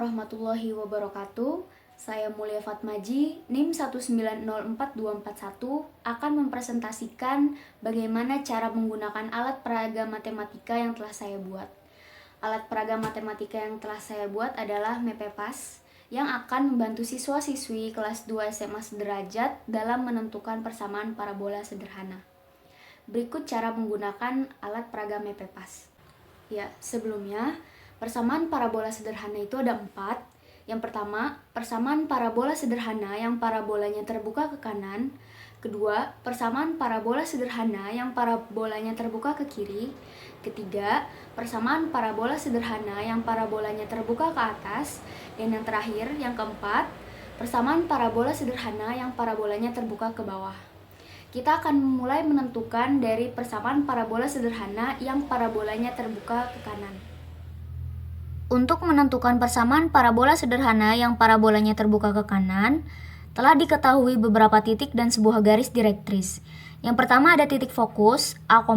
warahmatullahi wabarakatuh. Saya Mulia Fatmaji, NIM 1904241 akan mempresentasikan bagaimana cara menggunakan alat peraga matematika yang telah saya buat. Alat peraga matematika yang telah saya buat adalah Mepepas yang akan membantu siswa-siswi kelas 2 SMA sederajat dalam menentukan persamaan parabola sederhana. Berikut cara menggunakan alat peraga Mepepas. Ya, sebelumnya persamaan parabola sederhana itu ada 4. Yang pertama, persamaan parabola sederhana yang parabolanya terbuka ke kanan. Kedua, persamaan parabola sederhana yang parabolanya terbuka ke kiri. Ketiga, persamaan parabola sederhana yang parabolanya terbuka ke atas. Dan yang terakhir, yang keempat, persamaan parabola sederhana yang parabolanya terbuka ke bawah. Kita akan mulai menentukan dari persamaan parabola sederhana yang parabolanya terbuka ke kanan. Untuk menentukan persamaan parabola sederhana yang parabolanya terbuka ke kanan, telah diketahui beberapa titik dan sebuah garis direktris. Yang pertama ada titik fokus A,0,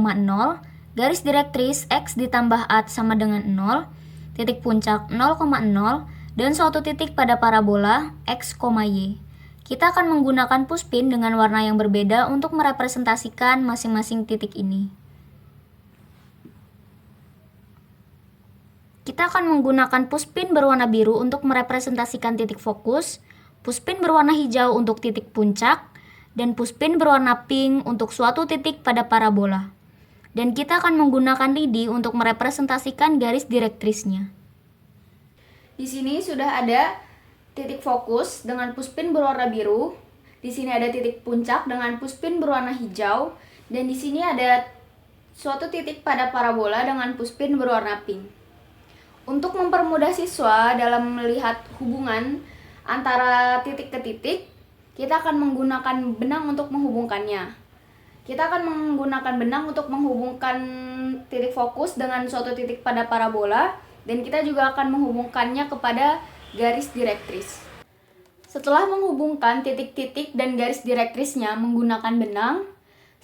garis direktris X ditambah A sama dengan 0, titik puncak 0,0, dan suatu titik pada parabola X, Y. Kita akan menggunakan puspin dengan warna yang berbeda untuk merepresentasikan masing-masing titik ini. Kita akan menggunakan puspin berwarna biru untuk merepresentasikan titik fokus, puspin berwarna hijau untuk titik puncak, dan puspin berwarna pink untuk suatu titik pada parabola. Dan kita akan menggunakan lidi untuk merepresentasikan garis direktrisnya. Di sini sudah ada titik fokus dengan puspin berwarna biru. Di sini ada titik puncak dengan puspin berwarna hijau, dan di sini ada suatu titik pada parabola dengan puspin berwarna pink. Untuk mempermudah siswa dalam melihat hubungan antara titik ke titik, kita akan menggunakan benang untuk menghubungkannya. Kita akan menggunakan benang untuk menghubungkan titik fokus dengan suatu titik pada parabola, dan kita juga akan menghubungkannya kepada garis direktris. Setelah menghubungkan titik-titik dan garis direktrisnya menggunakan benang,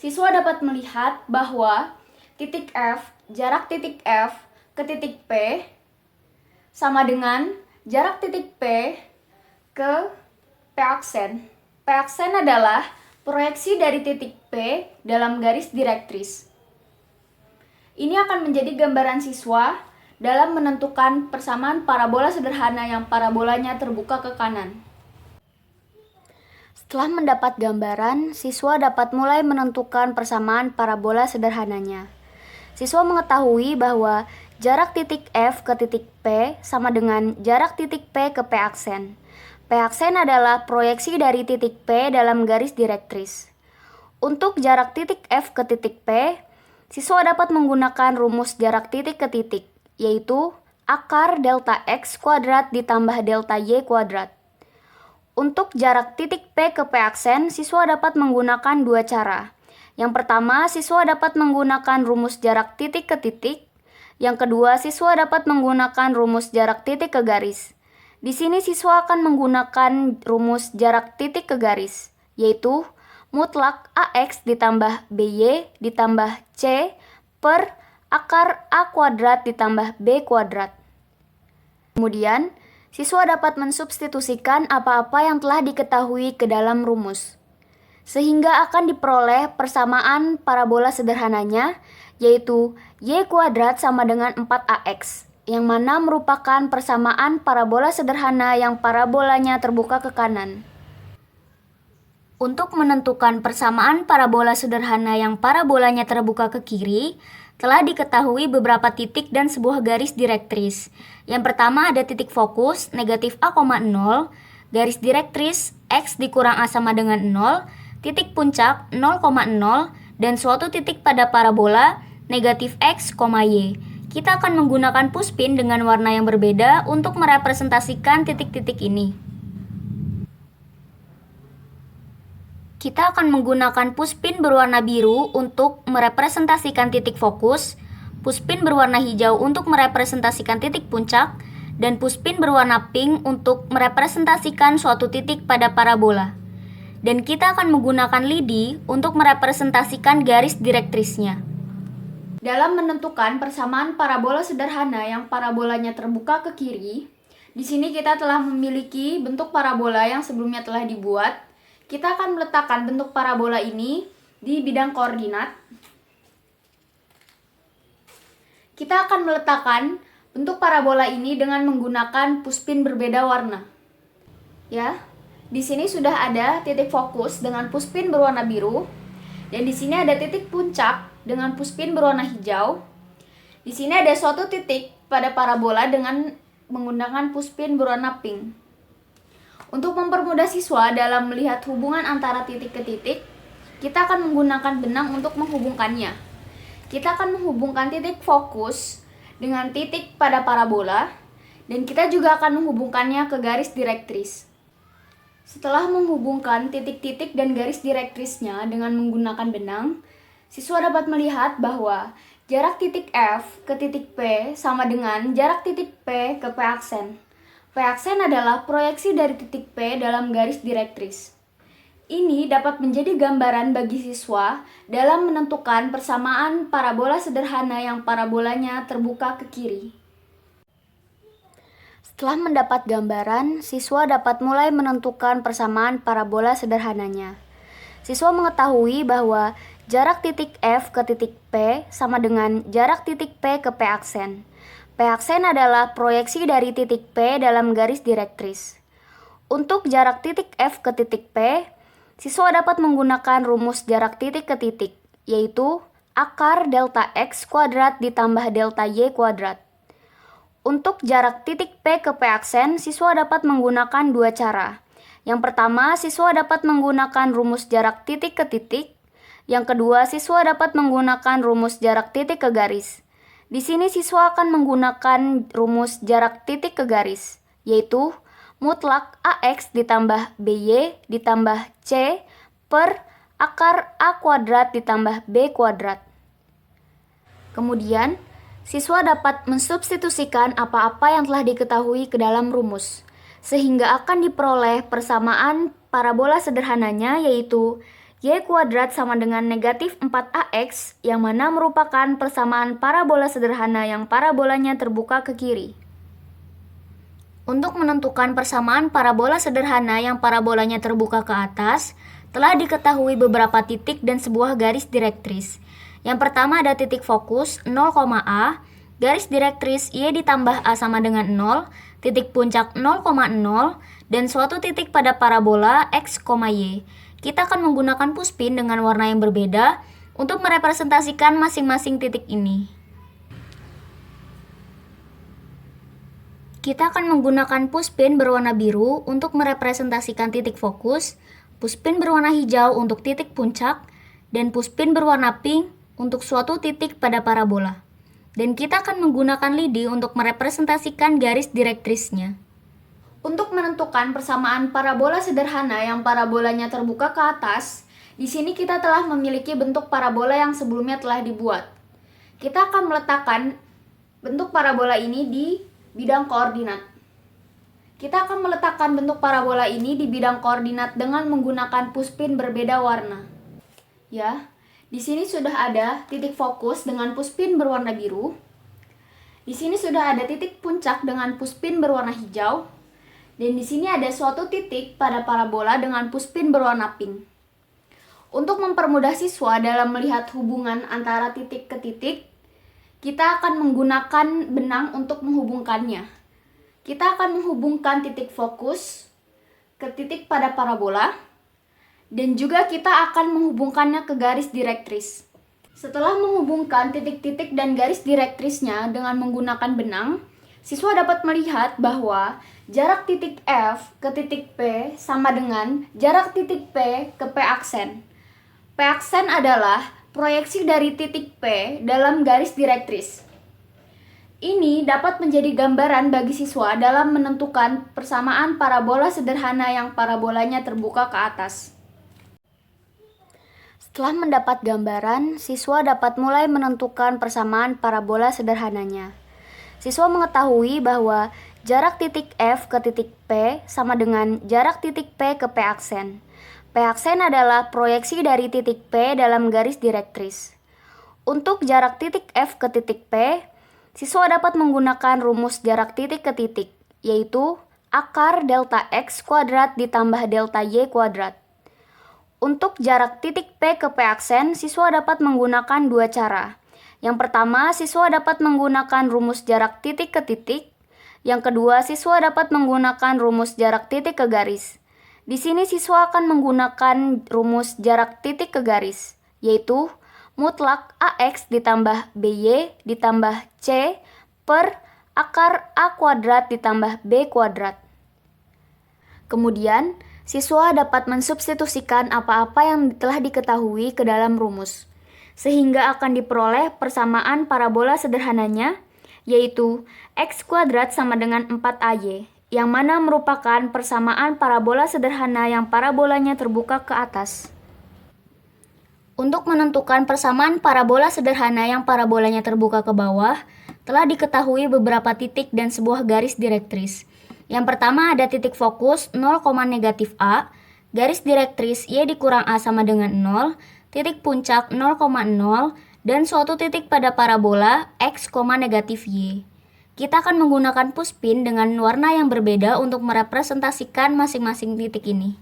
siswa dapat melihat bahwa titik F, jarak titik F ke titik P sama dengan jarak titik P ke P aksen. P aksen adalah proyeksi dari titik P dalam garis direktris. Ini akan menjadi gambaran siswa dalam menentukan persamaan parabola sederhana yang parabolanya terbuka ke kanan. Setelah mendapat gambaran, siswa dapat mulai menentukan persamaan parabola sederhananya. Siswa mengetahui bahwa jarak titik F ke titik P sama dengan jarak titik P ke P aksen. P aksen adalah proyeksi dari titik P dalam garis direktris. Untuk jarak titik F ke titik P, siswa dapat menggunakan rumus jarak titik ke titik, yaitu akar delta X kuadrat ditambah delta Y kuadrat. Untuk jarak titik P ke P aksen, siswa dapat menggunakan dua cara. Yang pertama, siswa dapat menggunakan rumus jarak titik ke titik. Yang kedua, siswa dapat menggunakan rumus jarak titik ke garis. Di sini siswa akan menggunakan rumus jarak titik ke garis, yaitu mutlak AX ditambah BY ditambah C per akar A kuadrat ditambah B kuadrat. Kemudian, siswa dapat mensubstitusikan apa-apa yang telah diketahui ke dalam rumus, sehingga akan diperoleh persamaan parabola sederhananya, yaitu Y kuadrat sama dengan 4AX, yang mana merupakan persamaan parabola sederhana yang parabolanya terbuka ke kanan. Untuk menentukan persamaan parabola sederhana yang parabolanya terbuka ke kiri, telah diketahui beberapa titik dan sebuah garis direktris. Yang pertama ada titik fokus negatif A,0, garis direktris X dikurang A sama dengan 0, titik puncak 0,0, dan suatu titik pada parabola negatif X, Y. Kita akan menggunakan puspin dengan warna yang berbeda untuk merepresentasikan titik-titik ini. Kita akan menggunakan puspin berwarna biru untuk merepresentasikan titik fokus, puspin berwarna hijau untuk merepresentasikan titik puncak, dan puspin berwarna pink untuk merepresentasikan suatu titik pada parabola. Dan kita akan menggunakan lidi untuk merepresentasikan garis direktrisnya. Dalam menentukan persamaan parabola sederhana yang parabolanya terbuka ke kiri, Di sini kita telah memiliki bentuk parabola yang sebelumnya telah dibuat. Kita akan meletakkan bentuk parabola ini di bidang koordinat. Kita akan meletakkan bentuk parabola ini dengan menggunakan puspin berbeda warna. Ya, di sini sudah ada titik fokus dengan puspin berwarna biru, dan di sini ada titik puncak dengan puspin berwarna hijau. Di sini ada suatu titik pada parabola dengan menggunakan puspin berwarna pink. Untuk mempermudah siswa dalam melihat hubungan antara titik ke titik, kita akan menggunakan benang untuk menghubungkannya. Kita akan menghubungkan titik fokus dengan titik pada parabola, dan kita juga akan menghubungkannya ke garis direktris. Setelah menghubungkan titik-titik dan garis direktrisnya dengan menggunakan benang, siswa dapat melihat bahwa jarak titik F ke titik P sama dengan jarak titik P ke P aksen. P aksen adalah proyeksi dari titik P dalam garis direktris. Ini dapat menjadi gambaran bagi siswa dalam menentukan persamaan parabola sederhana yang parabolanya terbuka ke kiri. Setelah mendapat gambaran, siswa dapat mulai menentukan persamaan parabola sederhananya. Siswa mengetahui bahwa jarak titik F ke titik P sama dengan jarak titik P ke P aksen. P aksen adalah proyeksi dari titik P dalam garis direktris. Untuk jarak titik F ke titik P, siswa dapat menggunakan rumus jarak titik ke titik, yaitu akar delta X kuadrat ditambah delta Y kuadrat. Untuk jarak titik P ke P aksen, siswa dapat menggunakan dua cara. Yang pertama, siswa dapat menggunakan rumus jarak titik ke titik. Yang kedua, siswa dapat menggunakan rumus jarak titik ke garis. Di sini siswa akan menggunakan rumus jarak titik ke garis, yaitu mutlak AX ditambah BY ditambah C per akar A kuadrat ditambah B kuadrat. Kemudian, siswa dapat mensubstitusikan apa-apa yang telah diketahui ke dalam rumus, sehingga akan diperoleh persamaan parabola sederhananya, yaitu Y kuadrat sama dengan negatif 4AX, yang mana merupakan persamaan parabola sederhana yang parabolanya terbuka ke kiri. Untuk menentukan persamaan parabola sederhana yang parabolanya terbuka ke atas, telah diketahui beberapa titik dan sebuah garis direktris. Yang pertama ada titik fokus 0, A, garis direktris Y ditambah A sama dengan 0, titik puncak 0,0, dan suatu titik pada parabola X, Y. Kita akan menggunakan puspin dengan warna yang berbeda untuk merepresentasikan masing-masing titik ini. Kita akan menggunakan puspin berwarna biru untuk merepresentasikan titik fokus, puspin berwarna hijau untuk titik puncak, dan puspin berwarna pink untuk suatu titik pada parabola. Dan kita akan menggunakan lidi untuk merepresentasikan garis direktrisnya. Untuk menentukan persamaan parabola sederhana yang parabolanya terbuka ke atas, di sini kita telah memiliki bentuk parabola yang sebelumnya telah dibuat. Kita akan meletakkan bentuk parabola ini di bidang koordinat. Kita akan meletakkan bentuk parabola ini di bidang koordinat dengan menggunakan puspin berbeda warna. Ya, di sini sudah ada titik fokus dengan puspin berwarna biru. Di sini sudah ada titik puncak dengan puspin berwarna hijau. Dan di sini ada suatu titik pada parabola dengan puspin berwarna pink. Untuk mempermudah siswa dalam melihat hubungan antara titik ke titik, kita akan menggunakan benang untuk menghubungkannya. Kita akan menghubungkan titik fokus ke titik pada parabola, dan juga kita akan menghubungkannya ke garis direktris. Setelah menghubungkan titik-titik dan garis direktrisnya dengan menggunakan benang, siswa dapat melihat bahwa jarak titik F ke titik P sama dengan jarak titik P ke P aksen. P aksen adalah proyeksi dari titik P dalam garis direktris. Ini dapat menjadi gambaran bagi siswa dalam menentukan persamaan parabola sederhana yang parabolanya terbuka ke atas. Setelah mendapat gambaran, siswa dapat mulai menentukan persamaan parabola sederhananya. Siswa mengetahui bahwa jarak titik F ke titik P sama dengan jarak titik P ke P aksen. P aksen adalah proyeksi dari titik P dalam garis direktris. Untuk jarak titik F ke titik P, siswa dapat menggunakan rumus jarak titik ke titik, yaitu akar delta X kuadrat ditambah delta Y kuadrat. Untuk jarak titik P ke P aksen, siswa dapat menggunakan dua cara. Yang pertama, siswa dapat menggunakan rumus jarak titik ke titik. Yang kedua, siswa dapat menggunakan rumus jarak titik ke garis. Di sini siswa akan menggunakan rumus jarak titik ke garis, yaitu mutlak AX ditambah BY ditambah C per akar A kuadrat ditambah B kuadrat. Kemudian, siswa dapat mensubstitusikan apa-apa yang telah diketahui ke dalam rumus, sehingga akan diperoleh persamaan parabola sederhananya, yaitu X kuadrat sama dengan 4AY, yang mana merupakan persamaan parabola sederhana yang parabolanya terbuka ke atas. Untuk menentukan persamaan parabola sederhana yang parabolanya terbuka ke bawah, telah diketahui beberapa titik dan sebuah garis direktris. Yang pertama ada titik fokus 0, negatif A, garis direktris Y dikurang A sama dengan 0, titik puncak 0,0, dan suatu titik pada parabola X, negatif Y. Kita akan menggunakan puspin dengan warna yang berbeda untuk merepresentasikan masing-masing titik ini.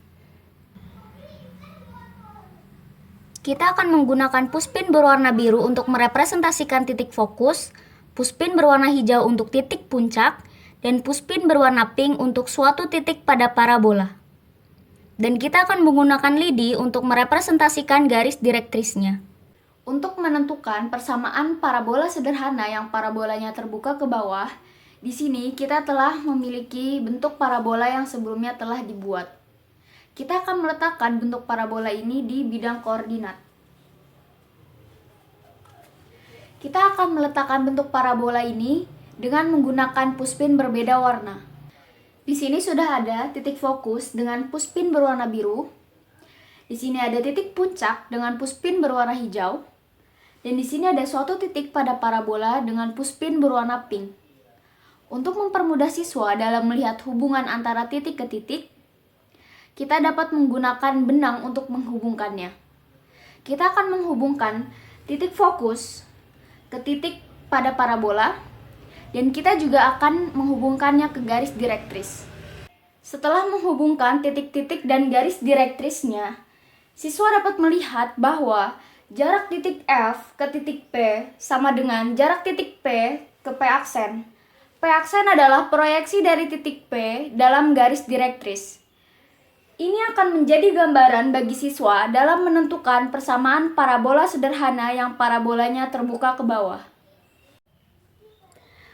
Kita akan menggunakan puspin berwarna biru untuk merepresentasikan titik fokus, puspin berwarna hijau untuk titik puncak, dan puspin berwarna pink untuk suatu titik pada parabola. Dan kita akan menggunakan lidi untuk merepresentasikan garis direktrisnya. Untuk menentukan persamaan parabola sederhana yang parabolanya terbuka ke bawah, di sini kita telah memiliki bentuk parabola yang sebelumnya telah dibuat. Kita akan meletakkan bentuk parabola ini di bidang koordinat. Kita akan meletakkan bentuk parabola ini dengan menggunakan puspin berbeda warna. Di sini sudah ada titik fokus dengan puspin berwarna biru. Di sini ada titik puncak dengan puspin berwarna hijau. Dan di sini ada suatu titik pada parabola dengan puspin berwarna pink. Untuk mempermudah siswa dalam melihat hubungan antara titik ke titik, kita dapat menggunakan benang untuk menghubungkannya. Kita akan menghubungkan titik fokus ke titik pada parabola, dan kita juga akan menghubungkannya ke garis direktris. Setelah menghubungkan titik-titik dan garis direktrisnya, siswa dapat melihat bahwa jarak titik F ke titik P sama dengan jarak titik P ke P aksen. P aksen adalah proyeksi dari titik P dalam garis direktris. Ini akan menjadi gambaran bagi siswa dalam menentukan persamaan parabola sederhana yang parabolanya terbuka ke bawah.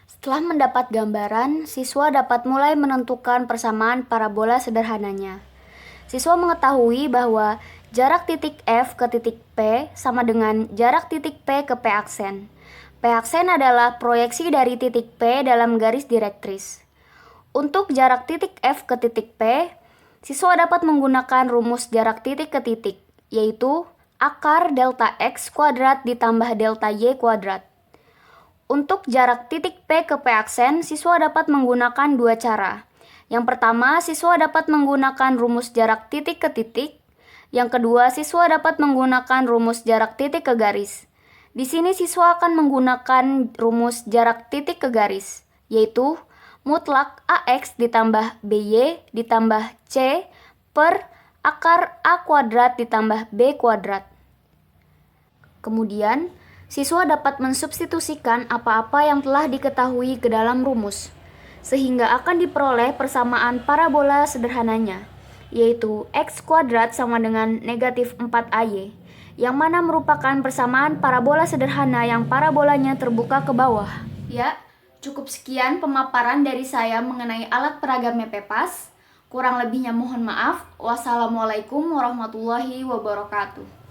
Setelah mendapat gambaran, siswa dapat mulai menentukan persamaan parabola sederhananya. Siswa mengetahui bahwa jarak titik F ke titik P sama dengan jarak titik P ke P aksen. P aksen adalah proyeksi dari titik P dalam garis direktris. Untuk jarak titik F ke titik P, siswa dapat menggunakan rumus jarak titik ke titik, yaitu akar delta X kuadrat ditambah delta Y kuadrat. Untuk jarak titik P ke P aksen, siswa dapat menggunakan dua cara. Yang pertama, siswa dapat menggunakan rumus jarak titik ke titik. Yang kedua, siswa dapat menggunakan rumus jarak titik ke garis. Di sini siswa akan menggunakan rumus jarak titik ke garis, yaitu mutlak AX ditambah BY ditambah C per akar A kuadrat ditambah B kuadrat. Kemudian, siswa dapat mensubstitusikan apa-apa yang telah diketahui ke dalam rumus, sehingga akan diperoleh persamaan parabola sederhananya, yaitu X kuadrat sama dengan negatif 4AY, yang mana merupakan persamaan parabola sederhana yang parabolanya terbuka ke bawah. Ya, cukup sekian pemaparan dari saya mengenai alat peraga MEPEPAS. Kurang lebihnya mohon maaf. Wassalamualaikum warahmatullahi wabarakatuh.